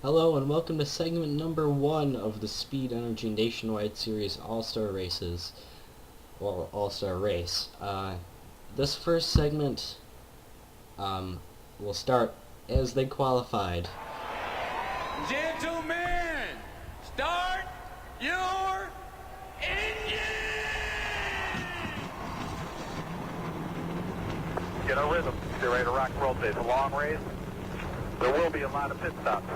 Hello and welcome to segment number 1 of the Speed Energy Nationwide Series All-Star Races, or All-Star Race. This first segment will start as they qualified. Gentlemen, start your engine! Get a rhythm. Get ready to rock and roll today. It's a long race. There will be a lot of pit stops.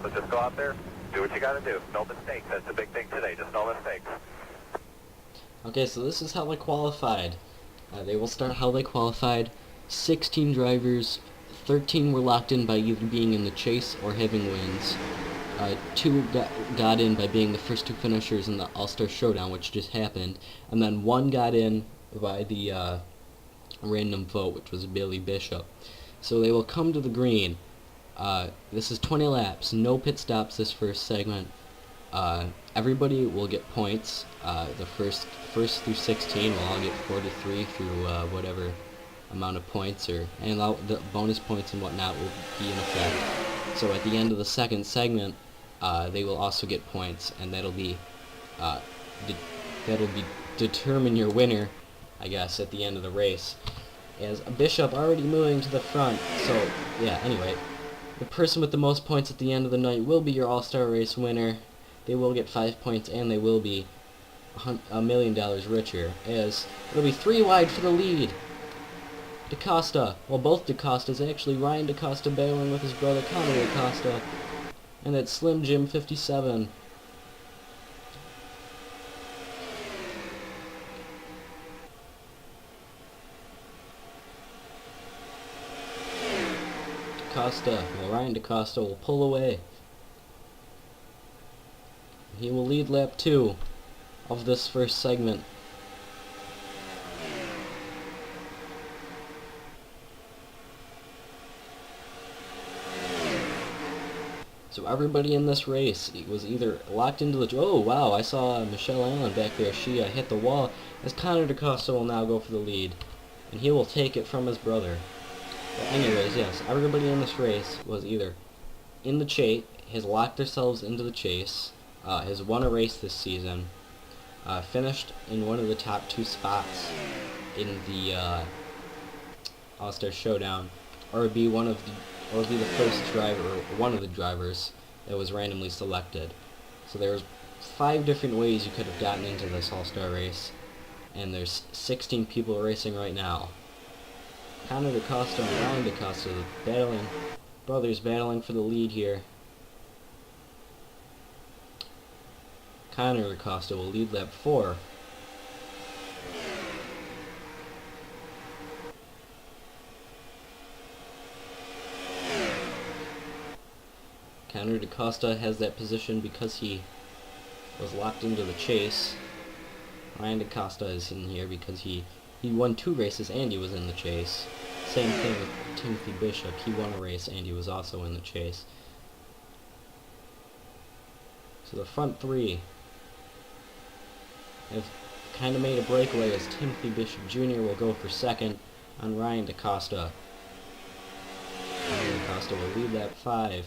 So just go out there, do what you got to do. No mistakes. That's the big thing today. Just no mistakes. Okay, so this is how they qualified. They will start how they qualified. 16 drivers, 13 were locked in by either being in the chase or having wins. 2 got in by being the first 2 finishers in the All-Star Showdown, which just happened. And then 1 got in by the random vote, which was Billy Bishop. So they will come to the green. This is 20 laps, no pit stops this first segment. Everybody will get points. The first through 16 will all get 43 through whatever amount of points, and the bonus points and whatnot will be in effect. So at the end of the second segment, they will also get points, and that'll be determine your winner, I guess, at the end of the race. As Bishop already moving to the front, so yeah, anyway, the person with the most points at the end of the night will be your All-Star Race winner. They will get 5 points, and they will be $1 million richer, as it'll be 3 wide for the lead. DaCosta, well, both DaCostas, actually, Ryan DaCosta battling with his brother Connor DaCosta, and that's Slim Jim 57. Ryan DaCosta will pull away. He will lead lap 2 of this first segment. So everybody in this race was either locked into the... Oh, wow, I saw Michelle Allen back there. She hit the wall, as Connor DaCosta will now go for the lead. And he will take it from his brother. But anyways, yes, everybody in this race was either in the chase, has locked themselves into the chase, has won a race this season, finished in one of the top 2 spots in the All-Star Showdown, or be the first driver, or one of the drivers that was randomly selected. So there's 5 different ways you could have gotten into this All-Star race, and there's 16 people racing right now. Connor DaCosta and Ryan DaCosta brothers battling for the lead here. Connor DaCosta will lead lap 4. Connor DaCosta has that position because he was locked into the chase. Ryan DaCosta is in here because he won 2 races and he was in the chase. Same thing with Timothy Bishop. He won a race and he was also in the chase. So the front 3 have kind of made a breakaway, as Timothy Bishop Jr. will go for second on Ryan DaCosta. Ryan DaCosta will lead lap 5.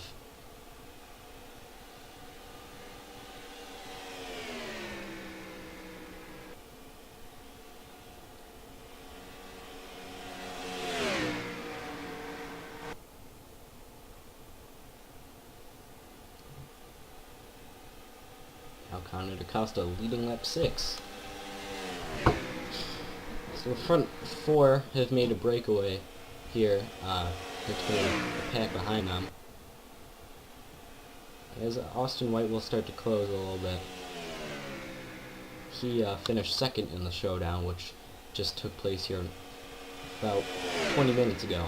Now Connor DaCosta leading lap 6. So the front 4 have made a breakaway here, between the pack behind them. As Austin White will start to close a little bit. He finished second in the showdown, which just took place here about 20 minutes ago.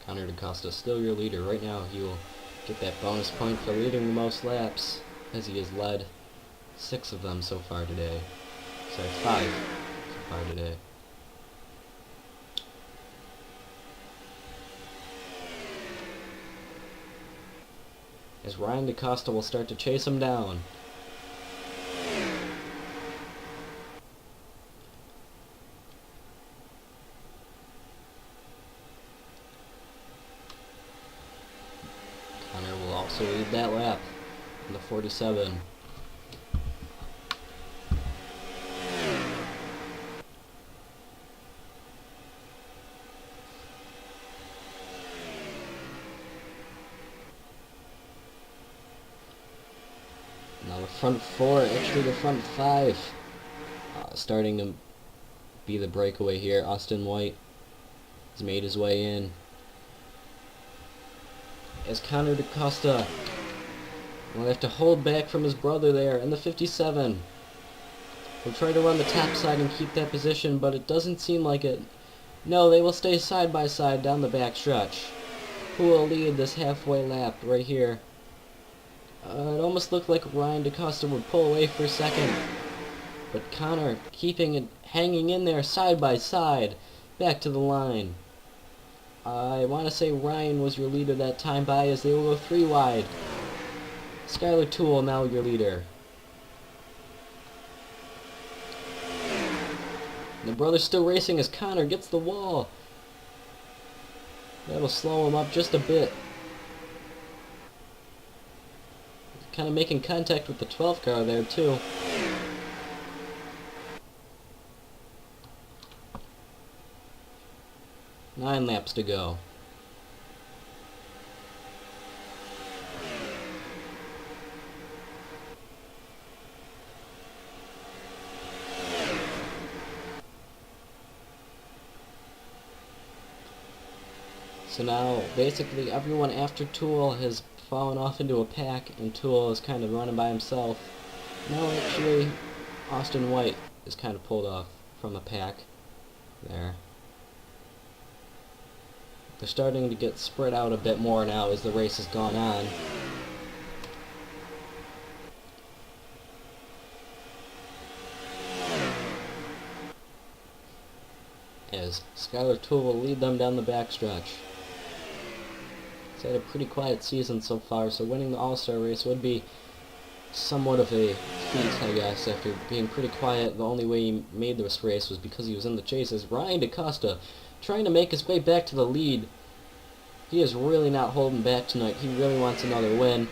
Connor DaCosta still your leader. Right now he will get that bonus point for leading the most laps, as he has led 6 of them so far today. Sorry, 5 so far today. As Ryan DaCosta will start to chase him down. So lead that lap in the 47. Now the front four, actually the front five, starting to be the breakaway here. Austin White has made his way in. As Connor DaCosta will have to hold back from his brother there in the 57. He'll try to run the top side and keep that position, but it doesn't seem like it. No, they will stay side by side down the back stretch. Who will lead this halfway lap right here? It almost looked like Ryan DaCosta would pull away for a second, but Connor keeping it, hanging in there side by side, back to the line. I want to say Ryan was your leader that time by, as they will go 3 wide. Skylar Toole now your leader. The brother's still racing as Connor gets the wall. That'll slow him up just a bit. Kind of making contact with the 12 car there too. Nine laps to go. So now, basically, everyone after Toole has fallen off into a pack, and Toole is kind of running by himself. No, actually, Austin White is kind of pulled off from a pack there. They're starting to get spread out a bit more now as the race has gone on. As Skylar Toole will lead them down the backstretch. He's had a pretty quiet season so far, so winning the All-Star race would be somewhat of a feat, I guess, after being pretty quiet. The only way he made this race was because he was in the chase. As Ryan DaCosta trying to make his way back to the lead. He is really not holding back tonight. He really wants another win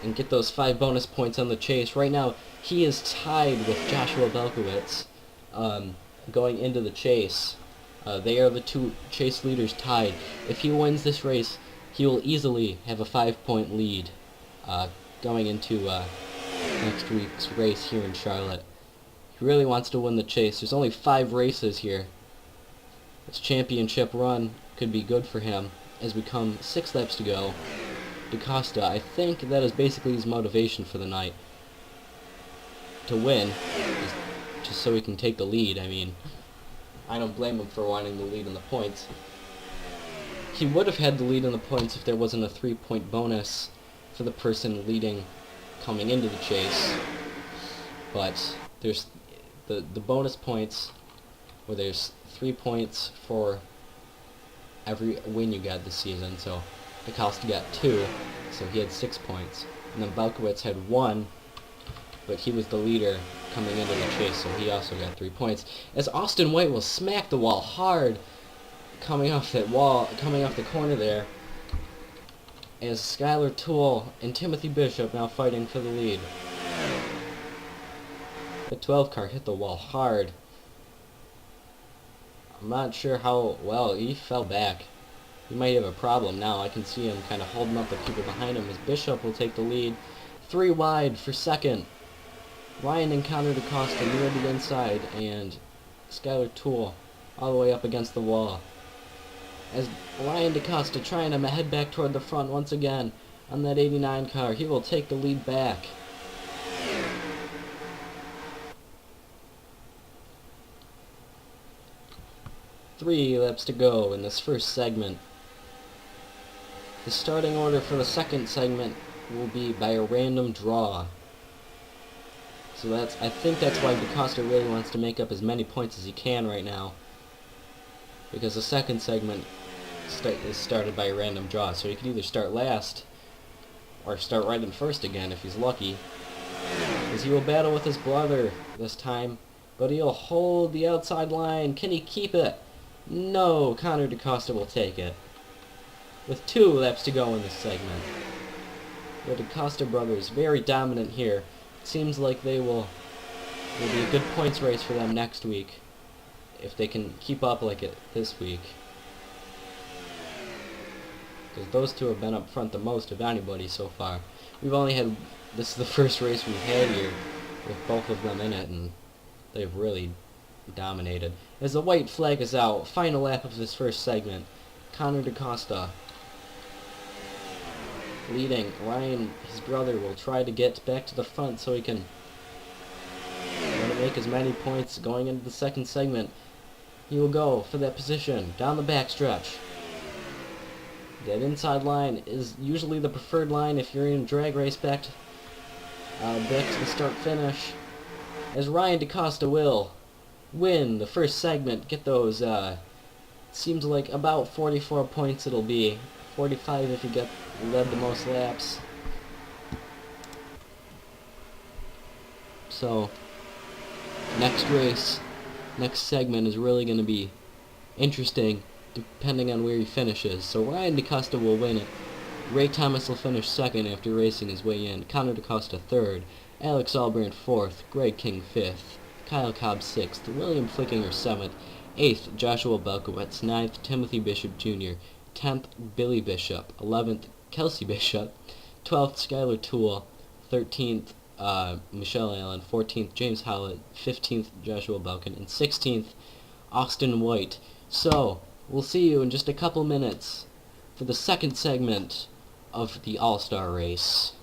and get those 5 bonus points on the chase. Right now, he is tied with Joshua Belkowitz going into the chase. They are the 2 chase leaders tied. If he wins this race, he will easily have a 5-point lead going into next week's race here in Charlotte. He really wants to win the chase. There's only 5 races here. This championship run could be good for him as we come 6 laps to go. DaCosta, I think that is basically his motivation for the night. To win, is just so he can take the lead. I mean, I don't blame him for wanting the lead in the points. He would have had the lead in the points if there wasn't a 3-point bonus for the person leading coming into the chase. But there's the bonus points where there's 3 points for every win you got this season. So DaCosta got 2, so he had 6 points. And then Belkowitz had 1, but he was the leader coming into the chase, so he also got 3 points. As Austin White will smack the wall hard, coming off that wall, coming off the corner there, as Skylar Toole and Timothy Bishop now fighting for the lead. The 12 car hit the wall hard. I'm not sure how well he fell back. He might have a problem now. I can see him kind of holding up the people behind him as Bishop will take the lead. 3 wide for second. Ryan and Connor DaCosta near the inside, and Skylar Toole all the way up against the wall. As Ryan DaCosta trying to head back toward the front once again on that 89 car. He will take the lead back. Three laps to go in this first segment. The starting order for the second segment will be by a random draw. So I think that's why DaCosta really wants to make up as many points as he can right now, because the second segment is started by a random draw. So he could either start last or start right in first again if he's lucky, because he will battle with his brother this time, but he'll hold the outside line. Can he keep it? No, Connor DaCosta will take it. with 2 laps to go in this segment. The DaCosta brothers, very dominant here. It seems like will be a good points race for them next week, if they can keep up like it this week. Because those 2 have been up front the most of anybody so far. This is the first race we've had here with both of them in it, and they've really dominated. As the white flag is out, final lap of this first segment, Connor DaCosta leading. Ryan, his brother, will try to get back to the front so he can make as many points going into the second segment. He will go for that position down the backstretch. That inside line is usually the preferred line if you're in a drag race back to the start-finish. As Ryan DaCosta will win the first segment, get those, seems like about 44 points it'll be. 45 if you led the most laps. So, next segment is really going to be interesting, depending on where he finishes. So Ryan DaCosta will win it. Ray Thomas will finish second after racing his way in. Connor DaCosta third. Alex Albrandt fourth. Greg King fifth. Kyle Cobb sixth. William Flickinger seventh. Eighth, Joshua Belkowitz. Ninth, Timothy Bishop Jr. 10th, Billy Bishop. 11th, Kelsey Bishop. 12th, Skylar Toole. 13th, Michelle Allen. 14th, James Howlett. 15th, Joshua Belkin. And 16th, Austin White. So, we'll see you in just a couple minutes for the second segment of the All-Star race.